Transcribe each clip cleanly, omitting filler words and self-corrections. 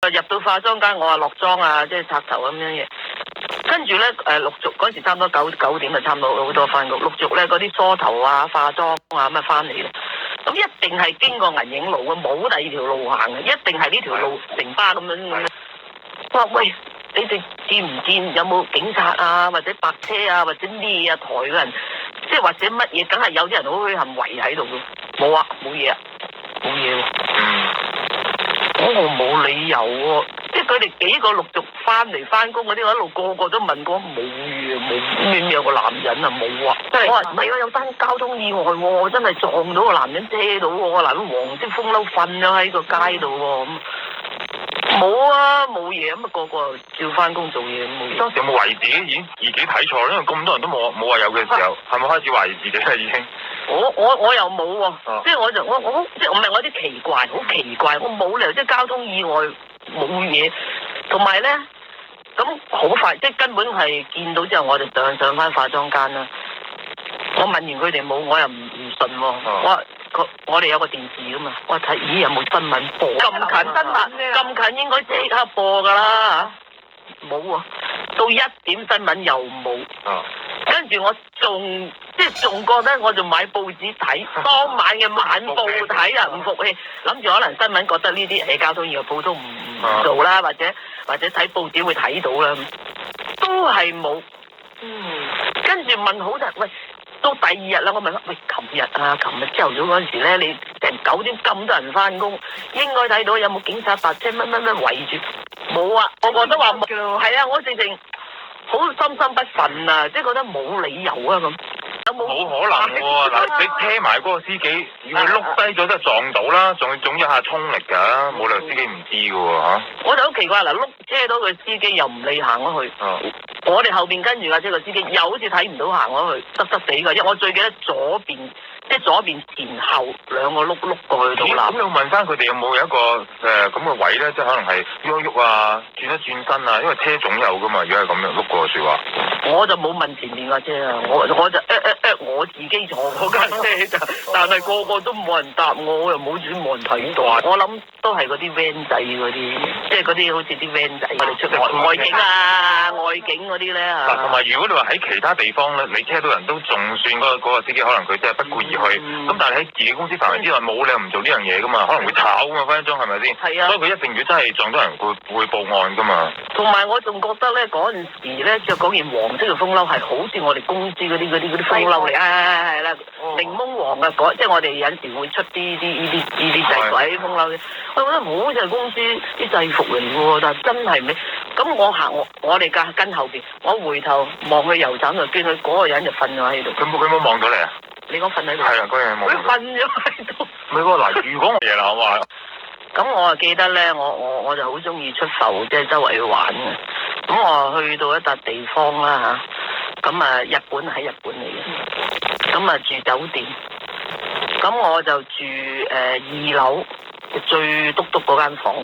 入到化妝間，我話落妝啊，即係擦頭咁樣嘢。跟住咧，陸續嗰時差唔多九點就差唔多好多翻工，陸續咧嗰啲梳頭啊、化妝啊咁啊翻嚟啦。咁一定係經過銀影路嘅，冇第二條路行嘅，一定係呢條路城巴咁樣。我話喂，你哋見唔見有冇警察啊，或者白車啊，或者咩啊抬嘅人，即係或者乜嘢，梗係有啲人好虛冚圍喺度嘅。冇啊，冇嘢啊，冇嘢喎。我冇理由喎，即係佢哋幾個陸續翻嚟翻工嗰啲，我一路個個都問過，冇嘢，冇咩有個男人啊，冇啊。我話唔係啊，有單交通意外喎，我真係撞到個男人遮到喎，個男人黃色風褸瞓咗喺個街度喎，咁冇啊，冇嘢，咁啊個個照翻工做嘢，冇嘢。當時有冇懷疑自己自己睇錯？因為咁多人都冇話有嘅時候，係咪開始懷疑自己啦已經？我又冇喎，即係我即係我咪我啲奇怪，好奇怪，我冇理由即係交通意外冇嘢，同埋咧咁好快，即係根本係見到之後我就上翻化妝間啦。我問完佢哋冇，我又唔信喎。我哋有個電視噶嘛，我睇咦有冇新聞播？咁近新聞，咁近應該即刻播噶啦，冇喎。到1點新聞又冇。跟住我仲覺得我仲買報紙睇，當晚嘅晚報睇啊，唔服氣，諗住可能新聞覺得呢啲交通意外普通唔做啦，或者睇報紙會睇到啦，都係冇。跟住問好多，喂，到第二日啦，我問喂，琴日朝頭早嗰陣時咧，你成9點咁多人翻工，應該睇到有冇警察白車乜圍住？冇啊，我覺得話冇，係啊，我直情好心不忿啊，即係覺得冇理由啊咁。冇可能喎！嗱，你車埋嗰個司機，佢碌低咗都係撞到啦，仲要總一下衝力㗎，冇理由司機唔知㗎喎嚇。我就好奇怪嗱，碌車到個司機又唔理行咗去，我哋後邊跟住架車個司機又好似睇唔到行咗去，濕濕地㗎，因為我最記得左邊前後兩個碌過去到啦。咁你問翻佢哋有冇一個咁嘅位咧？即係可能係喐喐啊，轉一轉身啊，因為車總有㗎嘛。如果係咁樣碌過嘅説話，我就冇問前面架車啊，我就我自己坐嗰架車就，但係個個都冇人答我，又冇人睇到。我諗都係嗰啲 van 仔嗰啲，即係嗰啲好似啲 van 仔，我哋出去外景啊、外景嗰啲咧嚇。同埋如果你話喺其他地方咧，你車到人都仲算嗰個司機，可能佢真係不顧而去。咁但係喺自己公司範圍之內，冇理由唔做呢樣嘢噶嘛，可能會炒噶嘛，分分鐘係咪先？係啊。所以佢一定要真係撞到人，會報案噶嘛。同埋我仲覺得咧，嗰陣時咧着嗰件黃色嘅風褸係好似我哋公司嗰啲風褸嚟，係啦，檸檬黃嘅即係我哋有陣時會出啲制服喺風褸嘅。我覺得好似係公司啲制服嚟嘅喎，但係真係咩？咁我哋跟後邊，我回頭望去油站就見佢嗰個人就瞓咗喺度。佢冇望到你啊？你講瞓喺度？係啊，嗰人冇。佢瞓咗喺度。唔係喎，嗱，如果我夜啦，我話。咁我啊記得咧，我就好中意出埠，即係周圍去玩嘅。咁我去到一笪地方啦嚇，咁啊日本喺日本嚟嘅，咁啊住酒店，咁我就住2樓最篤篤嗰間房。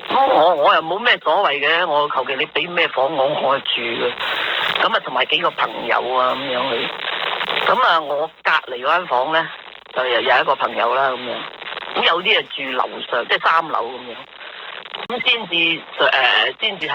咁我又冇咩所謂嘅，我求其你俾咩房我住嘅。咁啊同埋幾個朋友啊咁樣去。咁啊我隔離嗰間房咧就有一個朋友啦咁樣。咁有啲係住樓上，即係3樓咁樣。咁先至